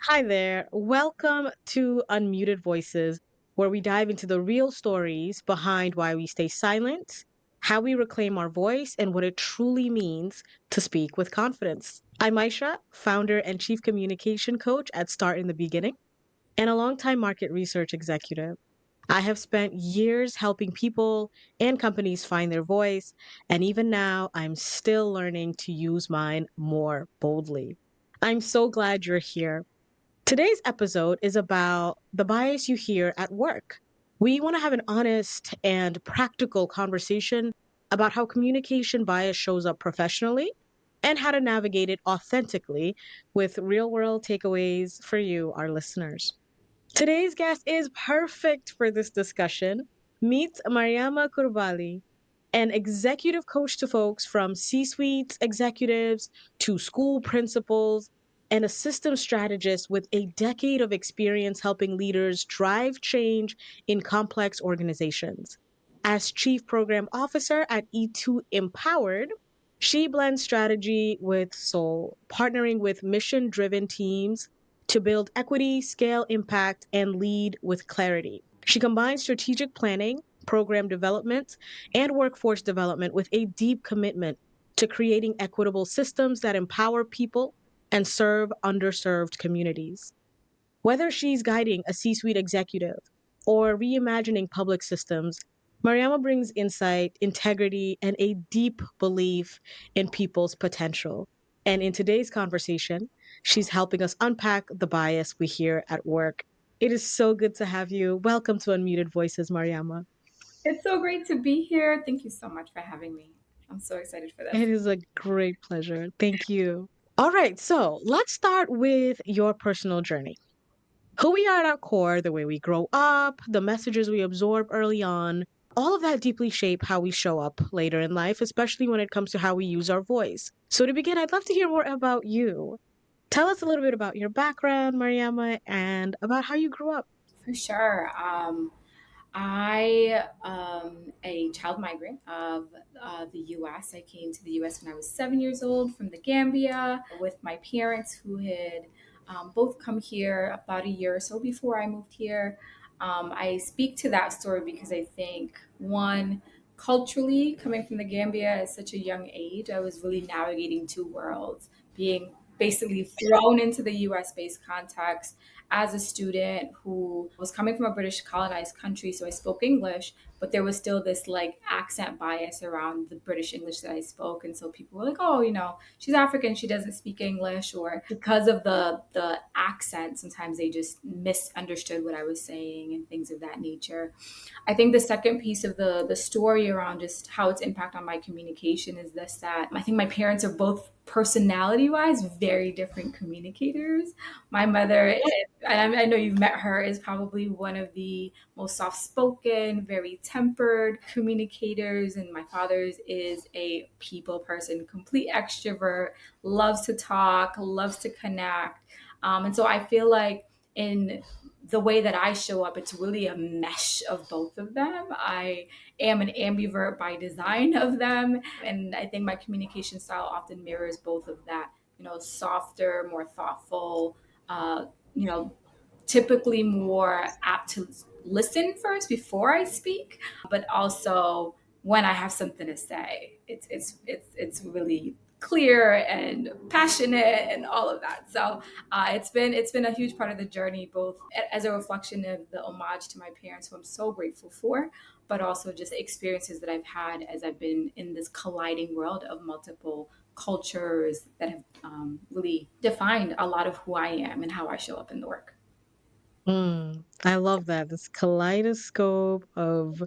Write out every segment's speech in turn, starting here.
Hi there. Welcome to Unmuted Voices, where we dive into the real stories behind why we stay silent, how we reclaim our voice, and what it truly means to speak with confidence. I'm Aisha, founder and chief communication coach at Start in the Beginning, and a longtime market research executive. I have spent years helping people and companies find their voice, and even now, I'm still learning to use mine more boldly. I'm so glad you're here. Today's episode is about the bias you hear at work. We want to have an honest and practical conversation about how communication bias shows up professionally and how to navigate it authentically with real world takeaways for you, our listeners. Today's guest is perfect for this discussion. Meet Mariama Kurbally, an executive coach to folks from C suite executives to school principals, and a system strategist with a decade of experience helping leaders drive change in complex organizations. As Chief Program Officer at E2 Empowered, she blends strategy with soul, partnering with mission driven teams to build equity, scale impact, and lead with clarity. She combines strategic planning, program development, and workforce development with a deep commitment to creating equitable systems that empower people and serve underserved communities. Whether she's guiding a C suite executive or reimagining public systems, Mariama brings insight, integrity, and a deep belief in people's potential. And in today's conversation, she's helping us unpack the bias we hear at work. It is so good to have you. Welcome to Unmuted Voices, Mariama. It's so great to be here. Thank you so much for having me. I'm so excited for this. It is a great pleasure. Thank you. All right, so let's start with your personal journey. Who we are at our core, the way we grow up, the messages we absorb early on, all of that deeply shape how we show up later in life, especially when it comes to how we use our voice. So to begin, I'd love to hear more about you. Tell us a little bit about your background, Mariama, and about how you grew up. For sure. I a child migrant of the U.S. I came to the U.S. when I was 7 years old from the Gambia with my parents who had both come here about a year or so before I moved here. I speak to that story because I think one, culturally, coming from the Gambia at such a young age, I was really navigating two worlds, being basically thrown into the US based context as a student who was coming from a British colonized country. So I spoke English, but there was still this like accent bias around the British English that I spoke. And so people were like, oh, she's African, she doesn't speak English. Or because of the accent, sometimes they just misunderstood what I was saying and things of that nature. I think the second piece of the story around just how it's impact on my communication is this, that I think my parents are both personality wise very different communicators. My mother is, and I know you've met her, is probably one of the most soft spoken, very tempered communicators, and my father's is a people person, complete extrovert, loves to talk, loves to connect. And so I feel like in the way that I show up, it's really a mesh of both of them. I am an ambivert by design of them. And I think my communication style often mirrors both of that, softer, more thoughtful, uh, you know, typically more apt to listen first before I speak, but also when I have something to say, it's really clear and passionate and all of that. So it's been a huge part of the journey, both as a reflection of the homage to my parents, who I'm so grateful for, but also just experiences that I've had as I've been in this colliding world of multiple cultures that have really defined a lot of who I am and how I show up in the work. I love that. This kaleidoscope of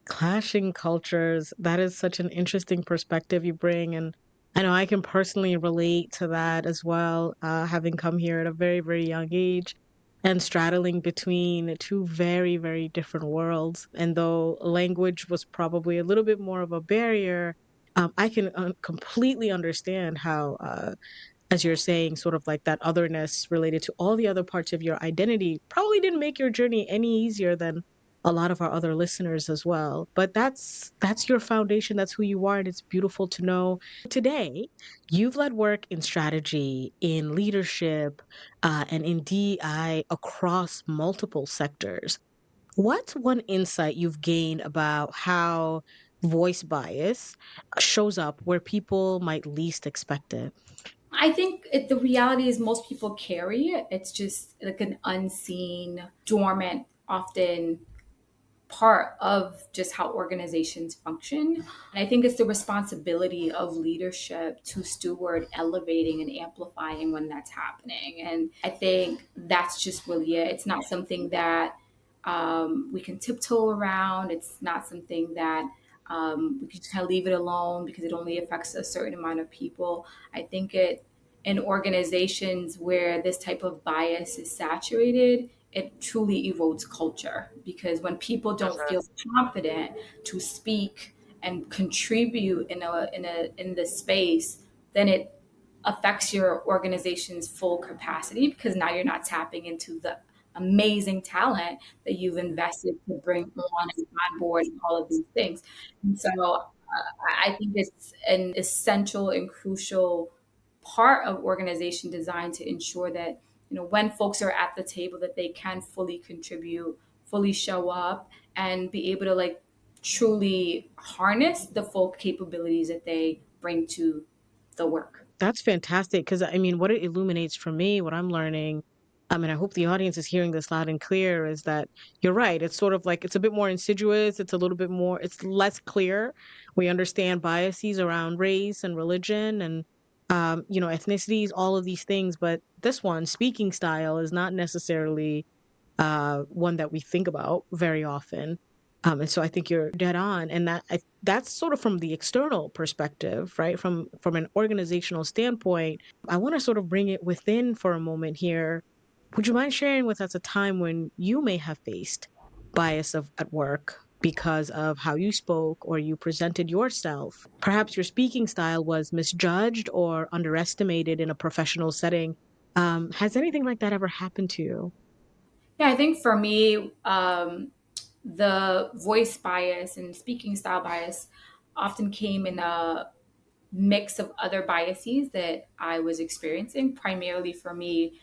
clashing cultures. That is such an interesting perspective you bring. And I know I can personally relate to that as well, having come here at a very, very young age and straddling between two very, very different worlds. And though language was probably a little bit more of a barrier, I can completely understand how, as you're saying, sort of like that otherness related to all the other parts of your identity probably didn't make your journey any easier than a lot of our other listeners as well. But that's your foundation, that's who you are, and it's beautiful to know. Today, you've led work in strategy, in leadership, and in DEI across multiple sectors. What's one insight you've gained about how voice bias shows up where people might least expect it? I think the reality is most people carry it. It's just like an unseen, dormant, often part of just how organizations function. And I think it's the responsibility of leadership to steward elevating and amplifying when that's happening. And I think that's just really it. It's not something that we can tiptoe around. It's not something that we can just kind of leave it alone because it only affects a certain amount of people. I think it in organizations where this type of bias is saturated, it truly erodes culture because when people don't feel confident to speak and contribute in the space, then it affects your organization's full capacity because now you're not tapping into the amazing talent that you've invested to bring on and on board and all of these things. And so I think it's an essential and crucial part of organization design to ensure that when folks are at the table that they can fully contribute, fully show up, and be able to like truly harness the full capabilities that they bring to the work. That's fantastic because I mean, what it illuminates for me, what I'm learning, and I hope the audience is hearing this loud and clear, is that you're right. It's sort of like it's a bit more insidious. It's a little bit more, it's less clear. We understand biases around race and religion and, ethnicities, all of these things. But this one, speaking style, is not necessarily one that we think about very often. And so I think you're dead on, and that's sort of from the external perspective, right? From an organizational standpoint, I want to sort of bring it within for a moment here. Would you mind sharing with us a time when you may have faced bias at work because of how you spoke or you presented yourself? Perhaps your speaking style was misjudged or underestimated in a professional setting. Has anything like that ever happened to you? Yeah, I think for me, the voice bias and speaking style bias often came in a mix of other biases that I was experiencing. Primarily for me,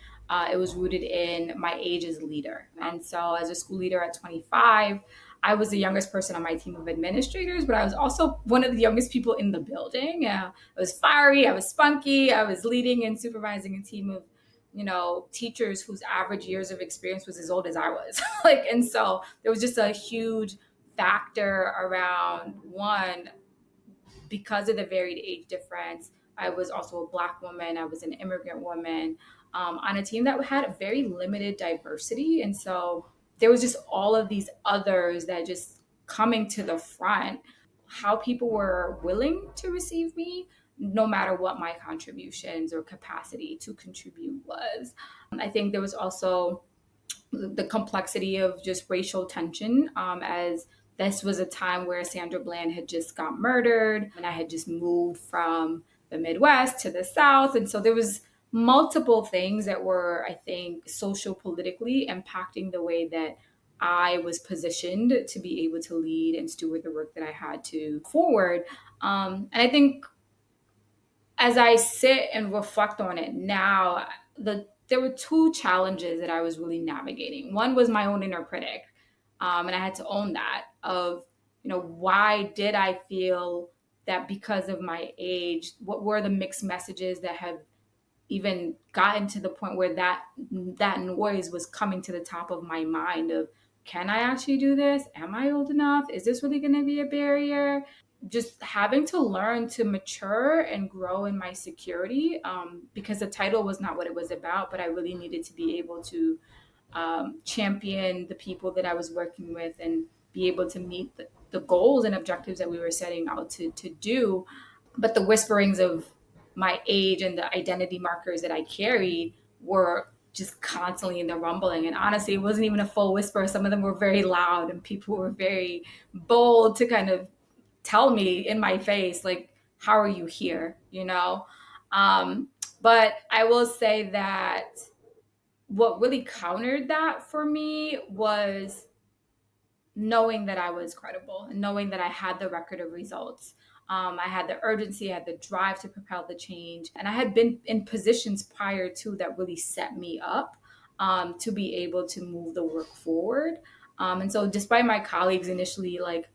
it was rooted in my age as a leader. And so, as a school leader at 25, I was the youngest person on my team of administrators, but I was also one of the youngest people in the building. I was fiery, I was spunky, I was leading and supervising a team of teachers whose average years of experience was as old as I was. And so there was just a huge factor around one, because of the varied age difference. I was also a Black woman. I was an immigrant woman on a team that had very limited diversity. And so there was just all of these others that just coming to the front, how people were willing to receive me, no matter what my contributions or capacity to contribute was. I think there was also the complexity of just racial tension, as this was a time where Sandra Bland had just got murdered and I had just moved from the Midwest to the South. And so there was multiple things that were, I think, social politically impacting the way that I was positioned to be able to lead and steward the work that I had to forward. And I think as I sit and reflect on it now, there were two challenges that I was really navigating. One was my own inner critic, and I had to own that. Of why did I feel that because of my age? What were the mixed messages that have even gotten to the point where that noise was coming to the top of my mind? Of can I actually do this? Am I old enough? Is this really going to be a barrier? Just having to learn to mature and grow in my security, because the title was not what it was about, but I really needed to be able to champion the people that I was working with and be able to meet the goals and objectives that we were setting out to do. But the whisperings of my age and the identity markers that I carried were just constantly in the rumbling. And honestly, it wasn't even a full whisper. Some of them were very loud and people were very bold to kind of tell me in my face, like, how are you here? Um, but I will say that what really countered that for me was knowing that I was credible and knowing that I had the record of results. I had the urgency, I had the drive to propel the change, and I had been in positions prior to that really set me up to be able to move the work forward. And so, despite my colleagues initially like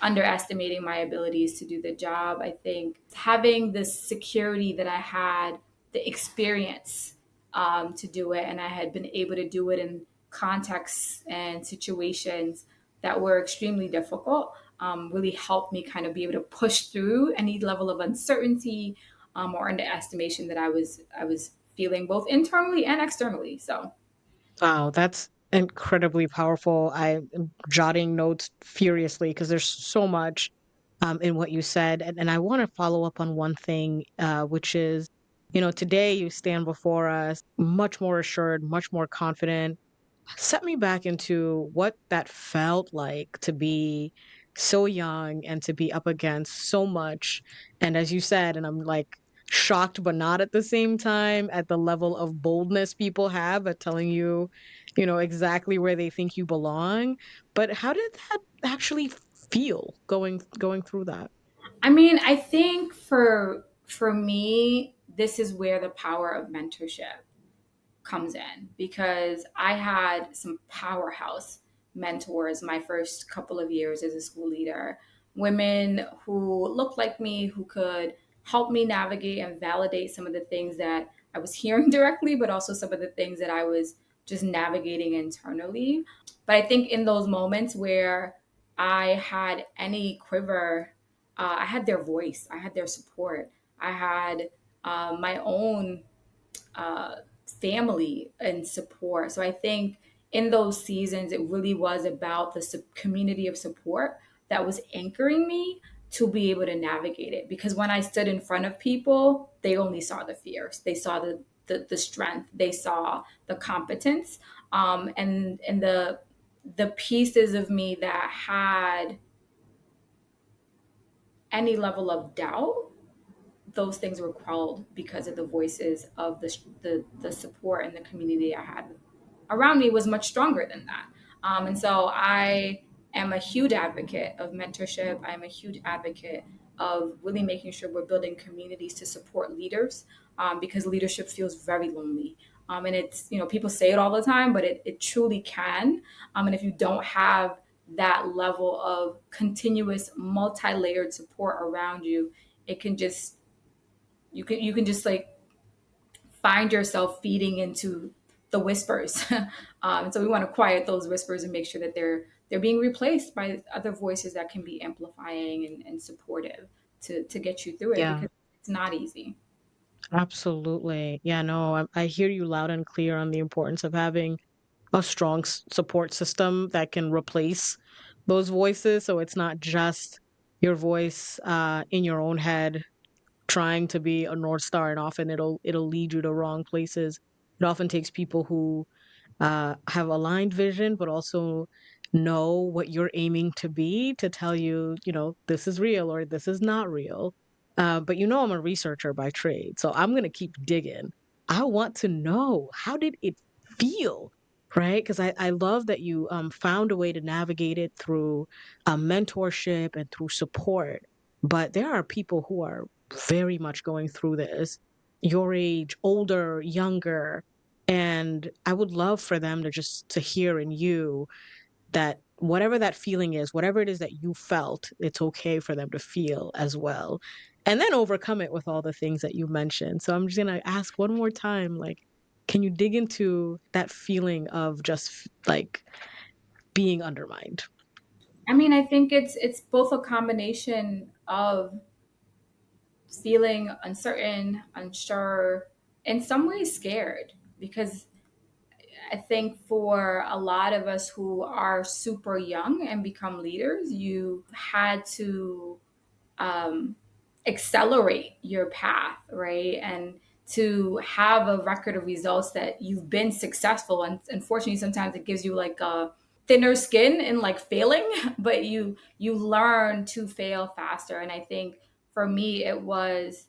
underestimating my abilities to do the job. I think having the security that I had, the experience to do it, and I had been able to do it in contexts and situations that were extremely difficult, really helped me kind of be able to push through any level of uncertainty or underestimation that I was feeling both internally and externally. So Wow, that's incredibly powerful. I am jotting notes furiously because there's so much in what you said. And I want to follow up on one thing, which is, today you stand before us much more assured, much more confident. Set me back into what that felt like to be so young and to be up against so much. And as you said, and I'm like shocked, but not at the same time, at the level of boldness people have at telling you, exactly where they think you belong. But how did that actually feel going through that? I mean, I think for me, this is where the power of mentorship comes in because I had some powerhouse mentors my first couple of years as a school leader. Women who looked like me, who could help me navigate and validate some of the things that I was hearing directly, but also some of the things that I was just navigating internally. But I think in those moments where I had any quiver, I had their voice, I had their support, I had my own uh, family and support. So I think in those seasons, it really was about the community of support that was anchoring me to be able to navigate it. Because when I stood in front of people, they only saw the fears, they saw the strength, they saw the competence, and the pieces of me that had any level of doubt, those things were quelled because of the voices of the support and the community I had around me was much stronger than that. And so I am a huge advocate of mentorship. I'm a huge advocate of really making sure we're building communities to support leaders because leadership feels very lonely. And it's, people say it all the time, but it truly can. And if you don't have that level of continuous multi-layered support around you, it can just you can just like find yourself feeding into the whispers. And so we want to quiet those whispers and make sure that they're being replaced by other voices that can be amplifying and supportive to get you through it Yeah, because it's not easy. absolutely. Yeah, no, I hear you loud and clear on the importance of having a strong support system that can replace those voices. So it's not just your voice in your own head trying to be a North Star, and often it'll lead you to wrong places. It often takes people who have aligned vision, but also know what you're aiming to be to tell you, this is real or this is not real. But I'm a researcher by trade, so I'm going to keep digging. I want to know, how did it feel? Right? Because I love that you found a way to navigate it through mentorship and through support. But there are people who are very much going through this, your age, older, younger, and I would love for them to hear in you that whatever that feeling is, whatever it is that you felt, it's okay for them to feel as well. And then overcome it with all the things that you mentioned. So I'm just going to ask one more time, like, can you dig into that feeling of just like being undermined? I mean, I think it's both a combination of feeling uncertain, unsure, in some ways scared because I think for a lot of us who are super young and become leaders, you had to um, accelerate your path, right? And to have a record of results that you've been successful. And unfortunately, sometimes it gives you like a thinner skin in like failing, but you learn to fail faster. And I think for me, it was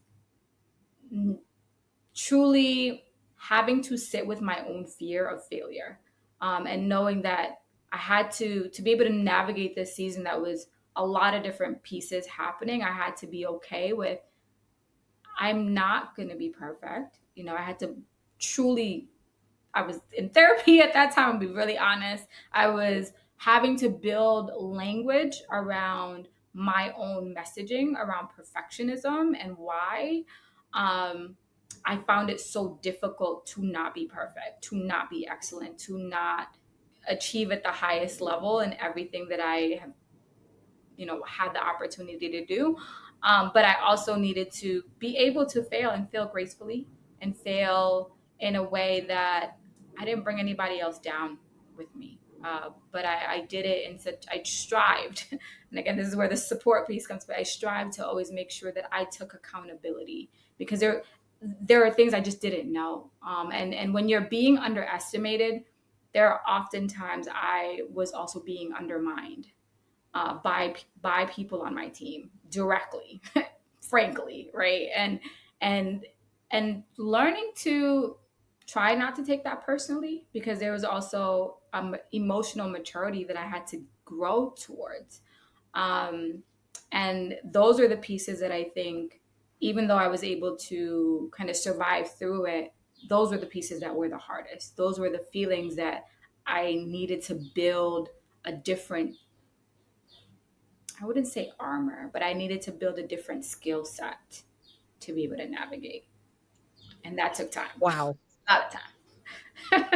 truly having to sit with my own fear of failure and knowing that I had to be able to navigate this season that was a lot of different pieces happening. I had to be okay with I'm not going to be perfect. I had to truly, I was in therapy at that time, to be really honest. I was having to build language around my own messaging around perfectionism and why. Um, I found it so difficult to not be perfect, to not be excellent, to not achieve at the highest level in everything that I have had the opportunity to do. But I also needed to be able to fail and fail gracefully and fail in a way that I didn't bring anybody else down with me. But I did it in such, I strived. And again, this is where the support piece comes, but I strived to always make sure that I took accountability because there are things I just didn't know. And when you're being underestimated, there are oftentimes I was also being undermined by people on my team directly, frankly, right? And and learning to try not to take that personally because there was also emotional maturity that I had to grow towards. Um, and those are the pieces that I think, even though I was able to kind of survive through it, those were the pieces that were the hardest. Those were the feelings that I needed to build a different, I wouldn't say armor, but I needed to build a different skill set to be able to navigate. And that took time, Wow. a lot of time.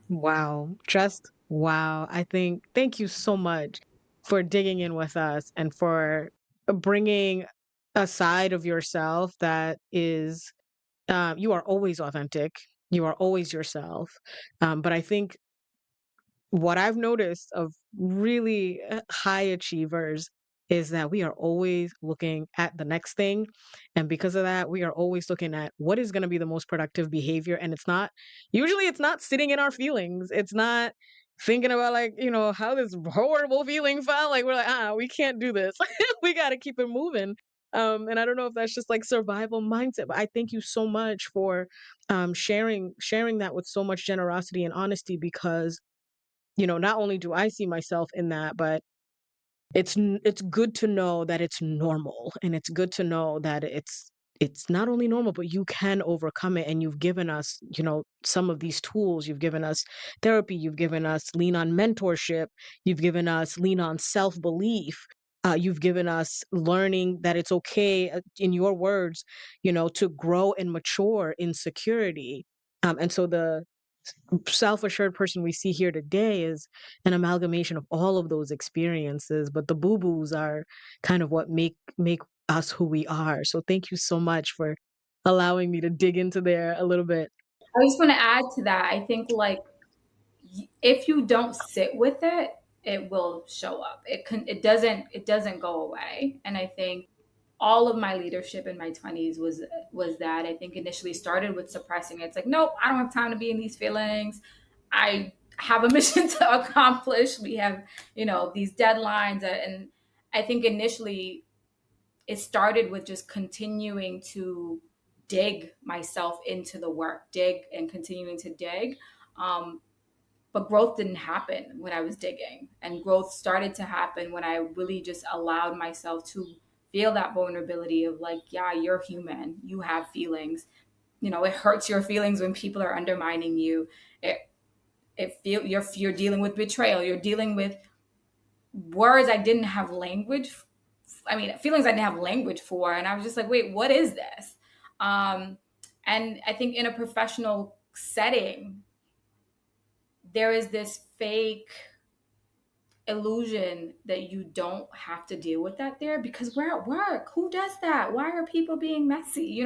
Wow. Just wow. I think thank you so much for digging in with us and for bringing a side of yourself that is, you are always authentic. You are always yourself. But I think what I've noticed of really high achievers is that we are always looking at the next thing. And because of that, we are always looking at what is going to be the most productive behavior. And usually it's not sitting in our feelings. It's not thinking about like, how this horrible feeling felt. Like we're like, we can't do this. We got to keep it moving. And I don't know if that's just like survival mindset, but I thank you so much for sharing that with so much generosity and honesty because not only do I see myself in that, but it's good to know that it's normal, and it's good to know that it's not only normal, but you can overcome it. And you've given us, some of these tools. You've given us therapy. You've given us lean on mentorship. You've given us lean on self belief. You've given us learning that it's okay, in your words, to grow and mature in security. And so the self-assured person we see here today is an amalgamation of all of those experiences, but the boo-boos are kind of what make us who we are. So thank you so much for allowing me to dig into there a little bit. I just want to add to that. I think like if you don't sit with it, it will show up. It doesn't go away. And I think all of my leadership in my 20s was that. I think initially started with suppressing it. It's like, nope, I don't have time to be in these feelings. I have a mission to accomplish. We have, these deadlines, and I think initially it started with just continuing to dig myself into the work, dig and continuing to dig. Um, but growth didn't happen when I was digging. And growth started to happen when I really just allowed myself to feel that vulnerability of like, yeah, you're human. You have feelings. It hurts your feelings when people are undermining you. You're dealing with betrayal. You're dealing with words I didn't have language. I mean, feelings I didn't have language for. And I was just like, wait, what is this? Um, and I think in a professional setting, there is this fake illusion that you don't have to deal with that there because we're at work. Who does that? Why are people being messy?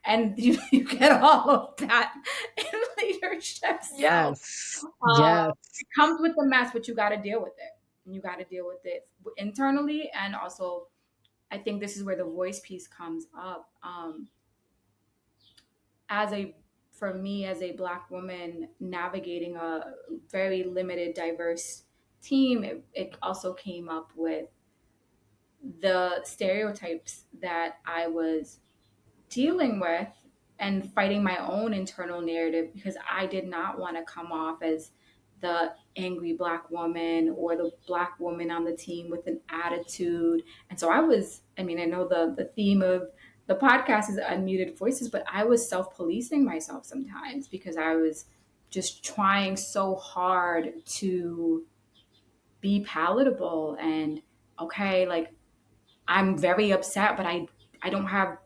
And you get all of that in leadership. So Yes. Yes. it comes with the mess, but you got to deal with it. And you got to deal with it internally. And also, I think this is where the voice piece comes up. As a For me as a Black woman navigating a very limited diverse team, it also came up with the stereotypes that I was dealing with and fighting my own internal narrative because I did not want to come off as the angry black woman or the black woman on the team with an attitude. And so I mean, I know the theme of the podcast is unmuted voices, but I was self-policing myself sometimes because I was just trying so hard to be palatable and okay, like I'm very upset, but I don't have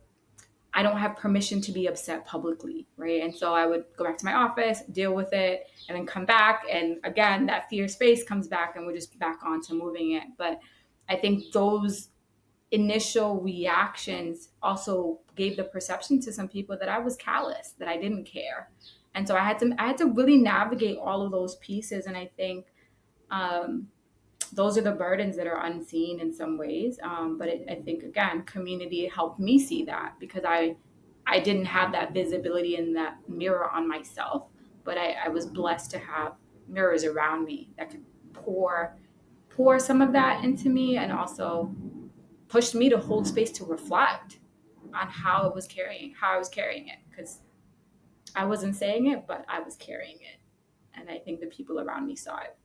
I don't have permission to be upset publicly, right? And so I would go back to my office, deal with it, and then come back. And again, that fear space comes back and we're just back on to moving it. But I think those initial reactions also gave the perception to some people that I was callous, that I didn't care. And so I had to really navigate all of those pieces. And I think um, those are the burdens that are unseen in some ways. I think again, community helped me see that because I didn't have that visibility and that mirror on myself, but I was blessed to have mirrors around me that could pour some of that into me and also pushed me to hold space to reflect on how I was carrying it because I wasn't saying it, but I was carrying it, and I think the people around me saw it.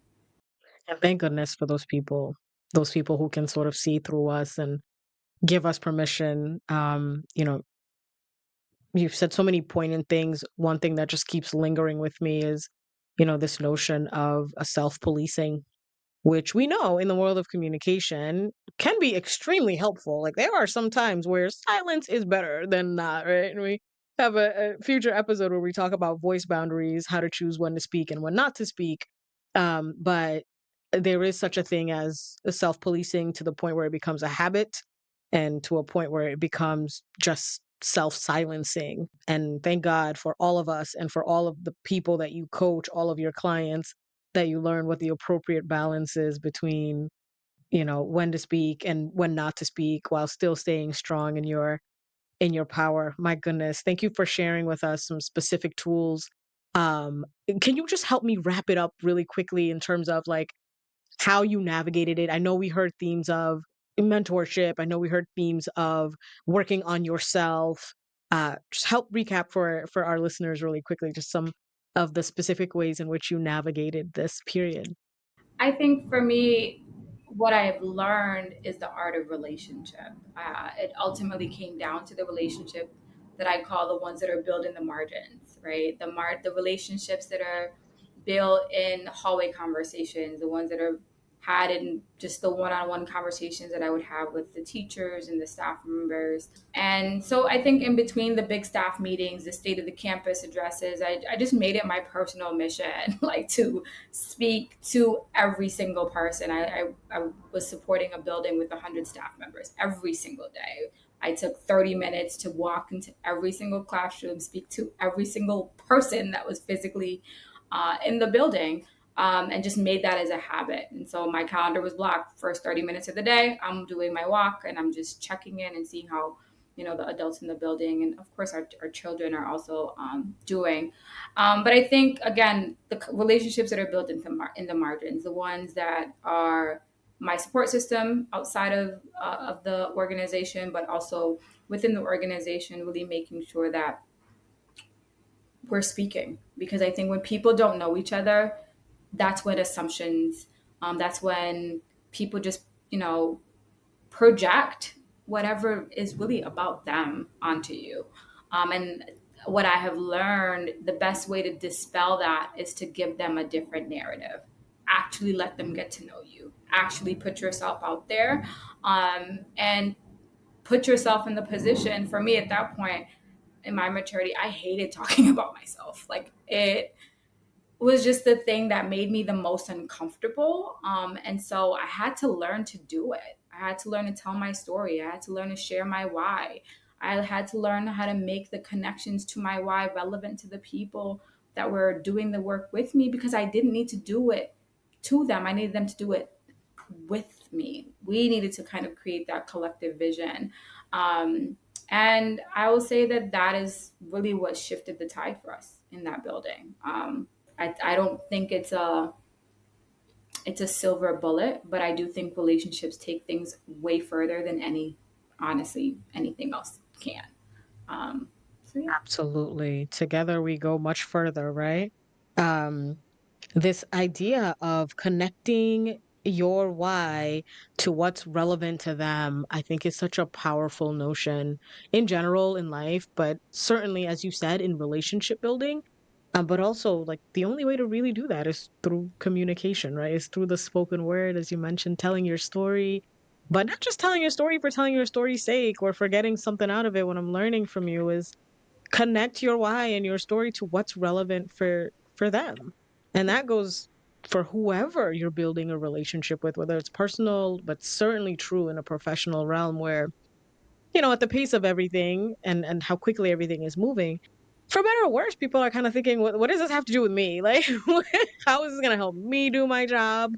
And thank goodness for those people who can sort of see through us and give us permission. You've said so many poignant things. One thing that just keeps lingering with me is, this notion of a self-policing, which we know in the world of communication can be extremely helpful. Like there are some times where silence is better than not, right? And we have a future episode where we talk about voice boundaries, how to choose when to speak and when not to speak. But there is such a thing as a self-policing to the point where it becomes a habit and to a point where it becomes just self-silencing. And thank God for all of us and for all of the people that you coach, all of your clients, that you learn what the appropriate balance is between, when to speak and when not to speak while still staying strong in your power. My goodness, thank you for sharing with us some specific tools. Um, can you just help me wrap it up really quickly in terms of like how you navigated it? I know we heard themes of mentorship. I know we heard themes of working on yourself. Just help recap for our listeners really quickly, just some of the specific ways in which you navigated this period. I think for me, what I've learned is the art of relationship. It ultimately came down to the relationship that I call the ones that are built in the margins, right? The relationships that are built in hallway conversations, the ones that are had in just the one-on-one conversations that I would have with the teachers and the staff members. And so I think in between the big staff meetings, the state of the campus addresses, I just made it my personal mission, like to speak to every single person. I was supporting a building with 100 staff members every single day. I took 30 minutes to walk into every single classroom, speak to every single person that was physically in the building, and just made that as a habit. And so my calendar was blocked. First 30 minutes of the day, I'm doing my walk and I'm just checking in and seeing how the adults in the building and of course our children are also doing. But I think again the relationships that are built in the margins, the ones that are my support system outside of the organization, but also within the organization, really making sure that we're speaking, because I think when people don't know each other, that's when assumptions, that's when people just project whatever is really about them onto you. And what I have learned, the best way to dispel that is to give them a different narrative. Actually, let them get to know you. Actually, put yourself out there, and put yourself in the position. For me, at that point in my maturity, I hated talking about myself. Like it was just the thing that made me the most uncomfortable. And so I had to learn to do it. I had to learn to tell my story. I had to learn to share my why. I had to learn how to make the connections to my why relevant to the people that were doing the work with me, because I didn't need to do it to them. I needed them to do it with me. We needed to kind of create that collective vision. And I will say that that is really what shifted the tide for us in that building. I don't think it's a silver bullet, but I do think relationships take things way further than honestly anything else can. So yeah. Absolutely. Together we go much further, right? Um, This idea of connecting your why to what's relevant to them, I think is such a powerful notion in general in life, but certainly, as you said, in relationship building. But also, like, the only way to really do that is through communication, right? Is through the spoken word, as you mentioned, telling your story, but not just telling your story for telling your story's sake or for getting something out of it. What I'm learning from you is connect your why and your story to what's relevant for them. And that goes for whoever you're building a relationship with, whether it's personal, but certainly true in a professional realm where, at the pace of everything and how quickly everything is moving, for better or worse, people are kind of thinking, what does this have to do with me? Like, how is this going to help me do my job?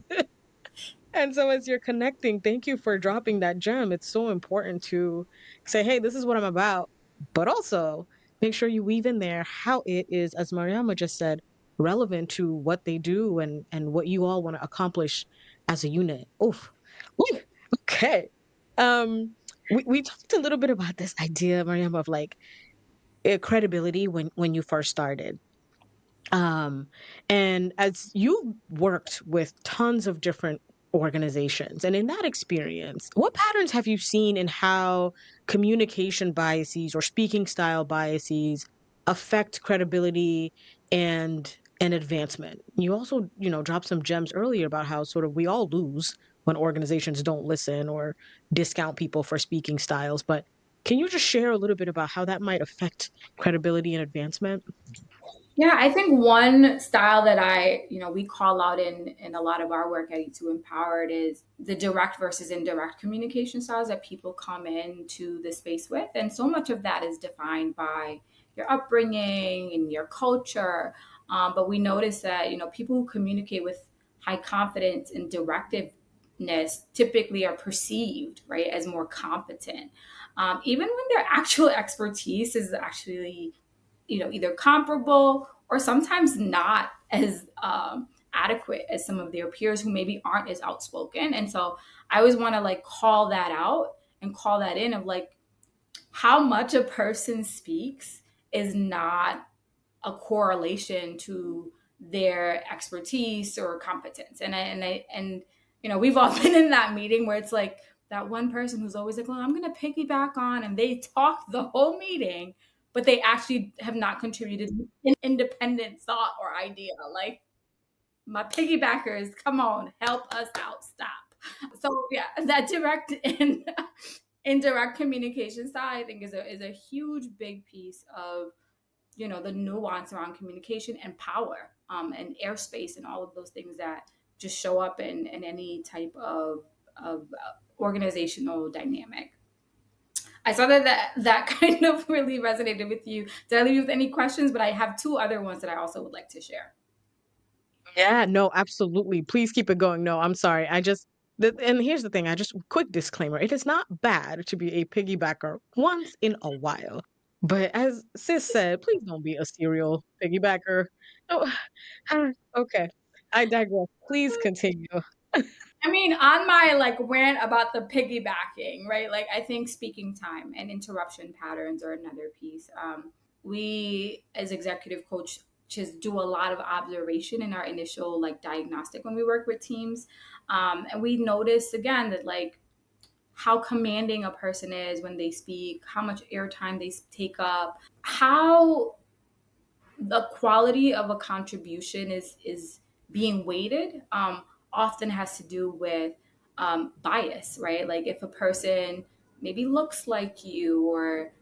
And so as you're connecting, thank you for dropping that gem. It's so important to say, hey, this is what I'm about, but also make sure you weave in there how it is, as Mariama just said, relevant to what they do and what you all want to accomplish as a unit. Oof. Ooh, okay. Um, we talked a little bit about this idea, Mariama, of like credibility when you first started. Um, and as you worked with tons of different organizations, and in that experience, what patterns have you seen in how communication biases or speaking style biases affect credibility and advancement? You also, dropped some gems earlier about how sort of we all lose when organizations don't listen or discount people for speaking styles. But can you just share a little bit about how that might affect credibility and advancement? Yeah, I think one style that we call out in a lot of our work at E2 Empowered is the direct versus indirect communication styles that people come into the space with. And so much of that is defined by your upbringing and your culture. But we notice that, people who communicate with high confidence and directiveness typically are perceived, right, as more competent. Even when their actual expertise is actually either comparable or sometimes not as adequate as some of their peers who maybe aren't as outspoken. And so I always want to like call that out and call that in of like how much a person speaks is not a correlation to their expertise or competence. And we've all been in that meeting where it's like that one person who's always like, well, I'm going to piggyback on, and they talk the whole meeting, but they actually have not contributed an independent thought or idea. Like, my piggybackers, come on, help us out, stop. So yeah, that direct and indirect communication style, I think, is a huge big piece of the nuance around communication and power, and airspace and all of those things that just show up in any type of organizational dynamic. I saw that kind of really resonated with you. Did I leave you with any questions? But I have two other ones that I also would like to share. Yeah, no, absolutely. Please keep it going. No, I'm sorry. And here's the thing. Quick disclaimer. It is not bad to be a piggybacker once in a while. But as Sis said, please don't be a serial piggybacker. Oh, okay. I digress. Please continue. I mean, on my like rant about the piggybacking, right? Like, I think speaking time and interruption patterns are another piece. We, as executive coaches, do a lot of observation in our initial like diagnostic when we work with teams, and we notice again that like how commanding a person is when they speak, how much airtime they take up, how the quality of a contribution is being weighted, often has to do with bias, right? Like if a person maybe looks like you or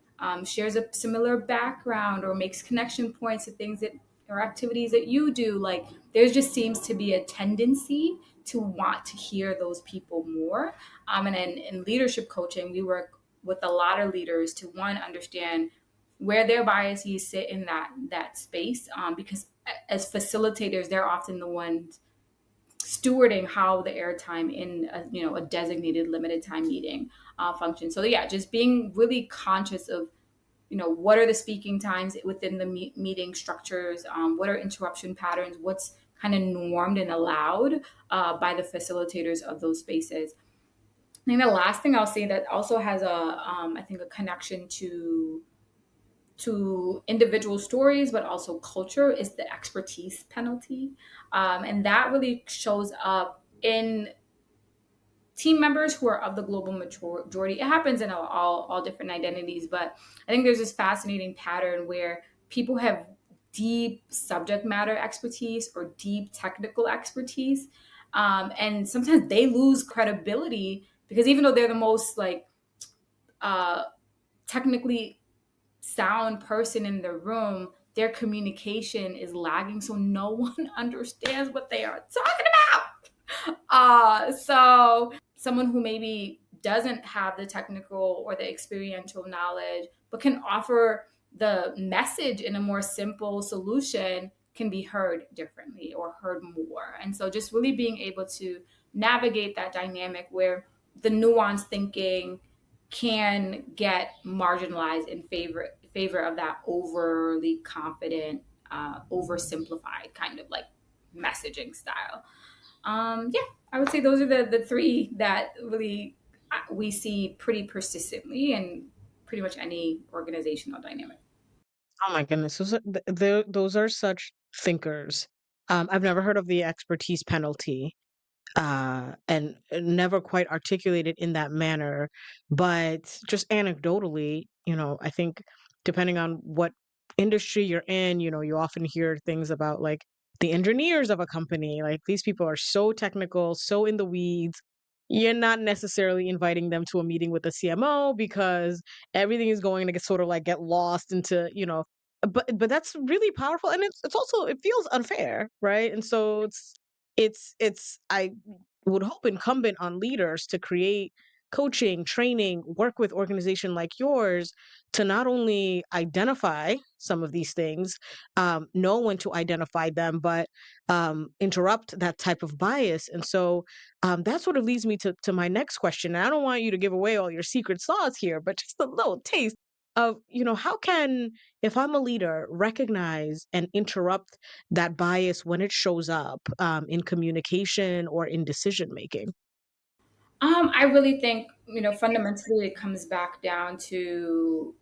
shares a similar background or makes connection points to things that or activities that you do, like there just seems to be a tendency to want to hear those people more. And in leadership coaching, we work with a lot of leaders to one understand where their biases sit in that space, because as facilitators they're often the ones stewarding how the airtime in a designated limited time meeting functions. So yeah, just being really conscious of what are the speaking times within the meeting structures, what are interruption patterns, what's kind of normed and allowed by the facilitators of those spaces. I think the last thing I'll say that also has I think a connection to to individual stories, but also culture, is the expertise penalty. And that really shows up in team members who are of the global majority. It happens in all different identities, but I think there's this fascinating pattern where people have deep subject matter expertise or deep technical expertise. And sometimes they lose credibility because even though they're the most like uh, technically sound person in the room, their communication is lagging. So no one understands what they are talking about. So someone who maybe doesn't have the technical or the experiential knowledge, but can offer the message in a more simple solution can be heard differently or heard more. And so just really being able to navigate that dynamic where the nuanced thinking can get marginalized in favor of that overly confident, oversimplified kind of like messaging style. Yeah, I would say those are the three that really we see pretty persistently in pretty much any organizational dynamic. Oh my goodness, those are such thinkers. I've never heard of the expertise penalty, and never quite articulated in that manner. But just anecdotally, I think depending on what industry you're in, you often hear things about like the engineers of a company. Like these people are so technical, so in the weeds. You're not necessarily inviting them to a meeting with the CMO because everything is going to get sort of like get lost into, but that's really powerful, and it's also it feels unfair, right? And so it's I would hope incumbent on leaders to create coaching, training, work with organization like yours to not only identify some of these things, know when to identify them, but interrupt that type of bias. And so that sort of leads me to my next question. And I don't want you to give away all your secret sauce here, but just a little taste of, how can, if I'm a leader, recognize and interrupt that bias when it shows up in communication or in decision making? I really think, fundamentally it comes back down to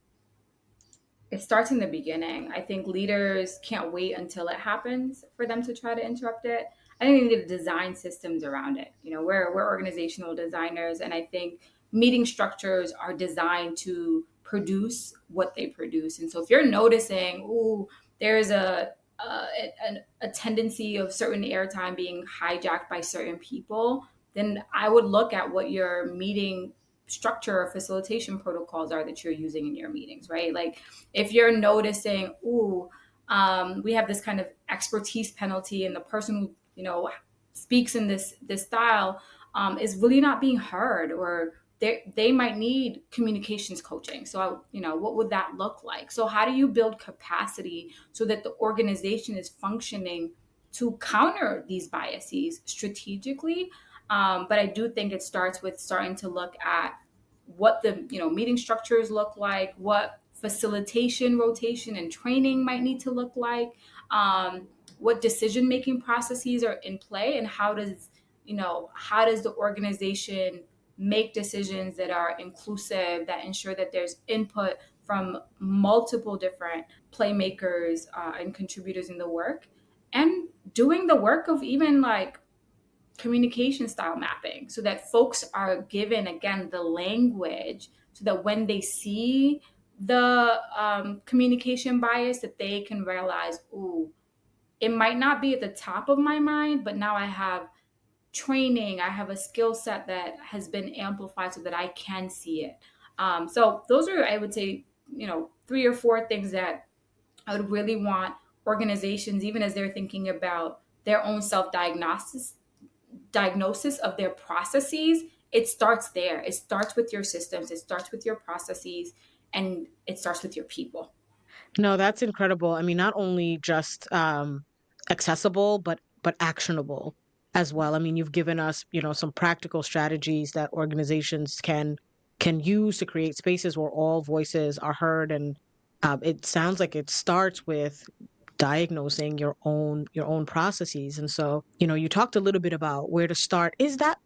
it starts in the beginning. I think leaders can't wait until it happens for them to try to interrupt it. I think they need to design systems around it. We're organizational designers, and I think meeting structures are designed to produce what they produce. And so if you're noticing, ooh, there's a tendency of certain airtime being hijacked by certain people, then I would look at what your meeting structure or facilitation protocols are that you're using in your meetings, right? Like if you're noticing, ooh, we have this kind of expertise penalty, and the person who speaks in this style is really not being heard, or they might need communications coaching. So what would that look like? So how do you build capacity so that the organization is functioning to counter these biases strategically? But I do think it starts with starting to look at what the meeting structures look like, what facilitation, rotation, and training might need to look like, what decision making processes are in play, and how does the organization make decisions that are inclusive, that ensure that there's input from multiple different playmakers and contributors in the work, and doing the work of even like communication style mapping so that folks are given again the language so that when they see the communication bias that they can realize, ooh, it might not be at the top of my mind, but now I have training, I have a skill set that has been amplified so that I can see it. So those are, I would say, three or four things that I would really want organizations, even as they're thinking about their own diagnosis of their processes. It starts there. It starts with your systems, it starts with your processes, and it starts with your people. No, that's incredible. I mean, not only just accessible, but actionable as well. I mean, you've given us, some practical strategies that organizations can use to create spaces where all voices are heard, and it sounds like it starts with diagnosing your own processes. And so, you talked a little bit about where to start. Is that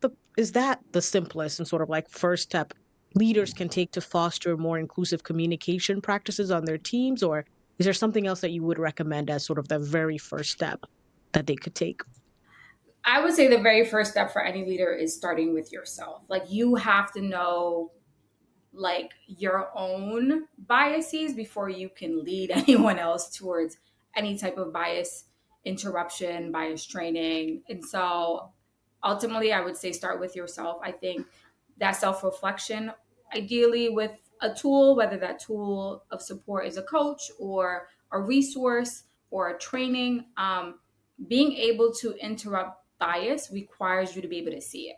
the simplest and sort of like first step leaders can take to foster more inclusive communication practices on their teams? Or is there something else that you would recommend as sort of the very first step that they could take? I would say the very first step for any leader is starting with yourself. Like you have to know like your own biases before you can lead anyone else towards any type of bias interruption, bias training. And so ultimately, I would say start with yourself. I think that self reflection, ideally with a tool, whether that tool of support is a coach or a resource or a training, being able to interrupt bias requires you to be able to see it.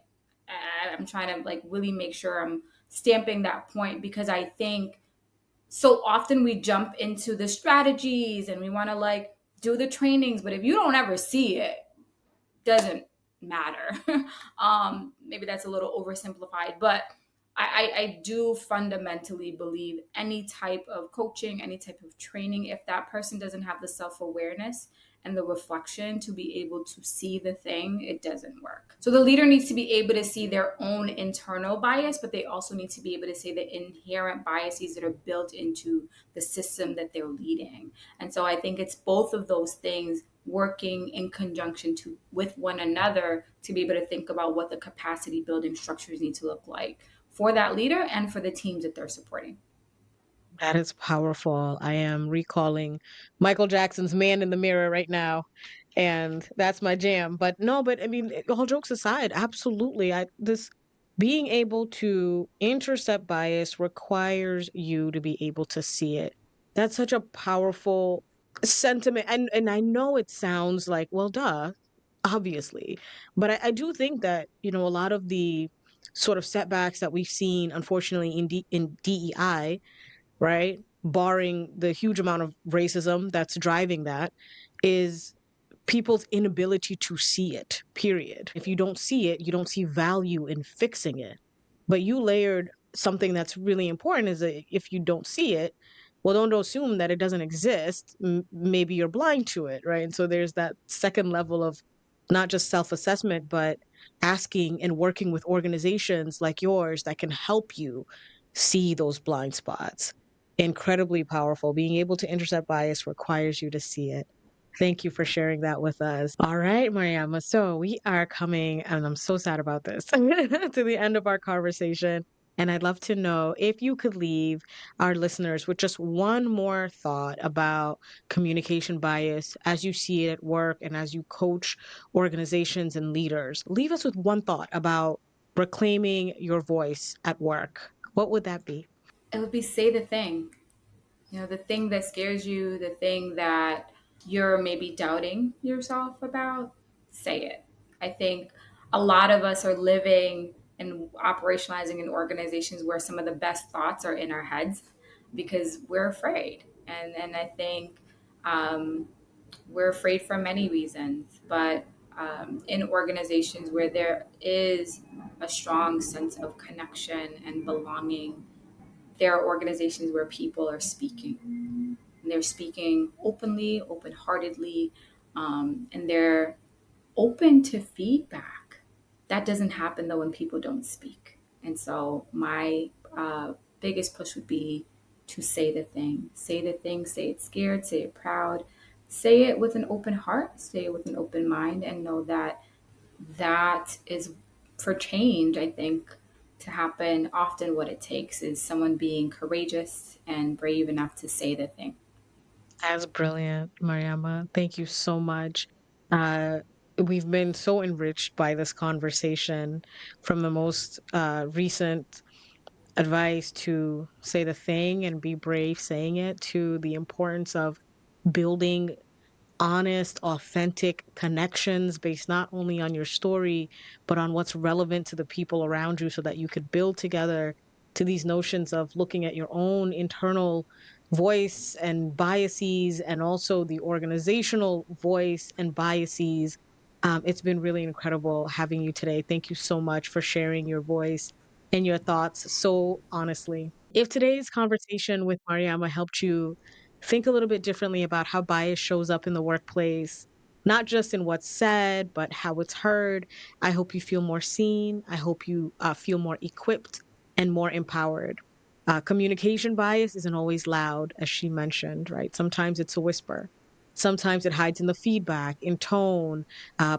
I'm trying to like really make sure I'm stamping that point because I think so often we jump into the strategies and we want to like do the trainings, but if you don't ever see it, doesn't matter. Maybe that's a little oversimplified, but I do fundamentally believe any type of coaching, any type of training, if that person doesn't have the self awareness and the reflection to be able to see the thing, it doesn't work. So the leader needs to be able to see their own internal bias, but they also need to be able to see the inherent biases that are built into the system that they're leading. And so I think it's both of those things working in conjunction to with one another to be able to think about what the capacity building structures need to look like for that leader and for the teams that they're supporting. That is powerful. I am recalling Michael Jackson's Man in the Mirror right now, and that's my jam. But no, but I mean, all jokes aside, absolutely. This being able to intercept bias requires you to be able to see it. That's such a powerful sentiment. And I know it sounds like, well, duh, obviously. But I do think that, a lot of the sort of setbacks that we've seen, unfortunately, in DEI, right? Barring the huge amount of racism that's driving that, is people's inability to see it, period. If you don't see it, you don't see value in fixing it. But you layered something that's really important is that if you don't see it, well, don't assume that it doesn't exist. Maybe you're blind to it, right? And so there's that second level of not just self assessment, but asking and working with organizations like yours that can help you see those blind spots. Incredibly powerful. Being able to intercept bias requires you to see it. Thank you for sharing that with us. All right, Mariama. So we are coming, and I'm so sad about this, to the end of our conversation. And I'd love to know if you could leave our listeners with just one more thought about communication bias as you see it at work and as you coach organizations and leaders. Leave us with one thought about reclaiming your voice at work. What would that be? It would be say the thing, the thing that scares you, the thing that you're maybe doubting yourself about, say it. I think a lot of us are living and operationalizing in organizations where some of the best thoughts are in our heads because we're afraid. And I think um, we're afraid for many reasons, but in organizations where there is a strong sense of connection and belonging, there are organizations where people are speaking. And they're speaking openly, open heartedly, and they're open to feedback. That doesn't happen though when people don't speak. And so, my biggest push would be to say the thing. Say the thing, say it scared, say it proud, say it with an open heart, say it with an open mind, and know that that is for change, I think, to happen. Often, what it takes is someone being courageous and brave enough to say the thing. That's brilliant, Mariama. Thank you so much. Uh, we've been so enriched by this conversation, from the most recent advice to say the thing and be brave saying it, to the importance of building honest, authentic connections based not only on your story, but on what's relevant to the people around you so that you could build together, to these notions of looking at your own internal voice and biases and also the organizational voice and biases. It's been really incredible having you today. Thank you so much for sharing your voice and your thoughts so honestly. If today's conversation with Mariama helped you think a little bit differently about how bias shows up in the workplace, not just in what's said, but how it's heard, I hope you feel more seen. I hope you feel more equipped and more empowered. Communication bias isn't always loud, as she mentioned, right? Sometimes it's a whisper. Sometimes it hides in the feedback, in tone.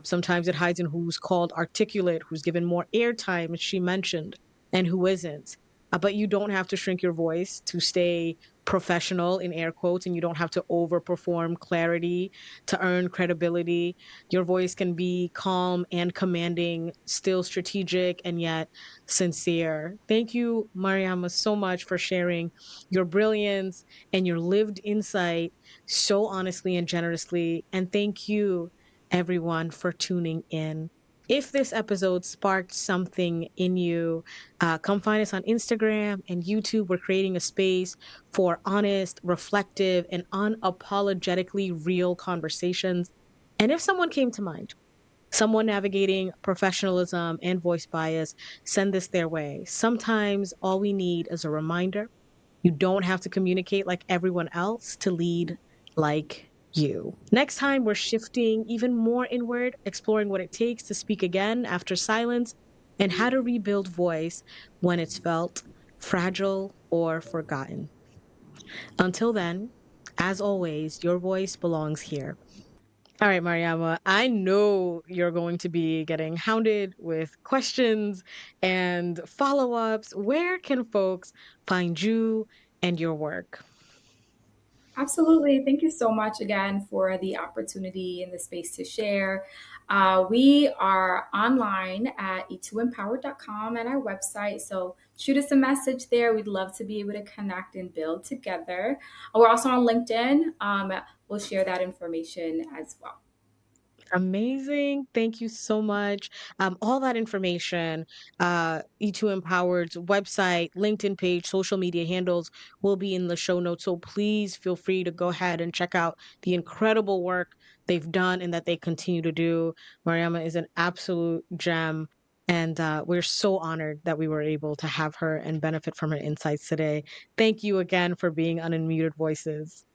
Sometimes it hides in who's called articulate, who's given more airtime, as she mentioned, and who isn't. But you don't have to shrink your voice to stay professional in air quotes, and you don't have to overperform clarity to earn credibility. Your voice can be calm and commanding, still strategic, and yet sincere. Thank you, Mariama, so much for sharing your brilliance and your lived insight so honestly and generously. And thank you, everyone, for tuning in. If this episode sparked something in you, come find us on Instagram and YouTube. We're creating a space for honest, reflective, and unapologetically real conversations. And if someone came to mind, someone navigating professionalism and voice bias, send this their way. Sometimes all we need is a reminder. You don't have to communicate like everyone else to lead like you. Next time, we're shifting even more inward, exploring what it takes to speak again after silence and how to rebuild voice when it's felt fragile or forgotten. Until then, as always, your voice belongs here. All right, Mariama, I know you're going to be getting hounded with questions and follow ups. Where can folks find you and your work? Absolutely. Thank you so much again for the opportunity and the space to share. We are online at e2empowered.com and our website. So shoot us a message there. We'd love to be able to connect and build together. We're also on LinkedIn. We'll share that information as well. Amazing. Thank you so much. All that information, E2 Empowered's website, LinkedIn page, social media handles will be in the show notes. So please feel free to go ahead and check out the incredible work they've done and that they continue to do. Mariama is an absolute gem. And we're so honored that we were able to have her and benefit from her insights today. Thank you again for being on Unmuted Voices.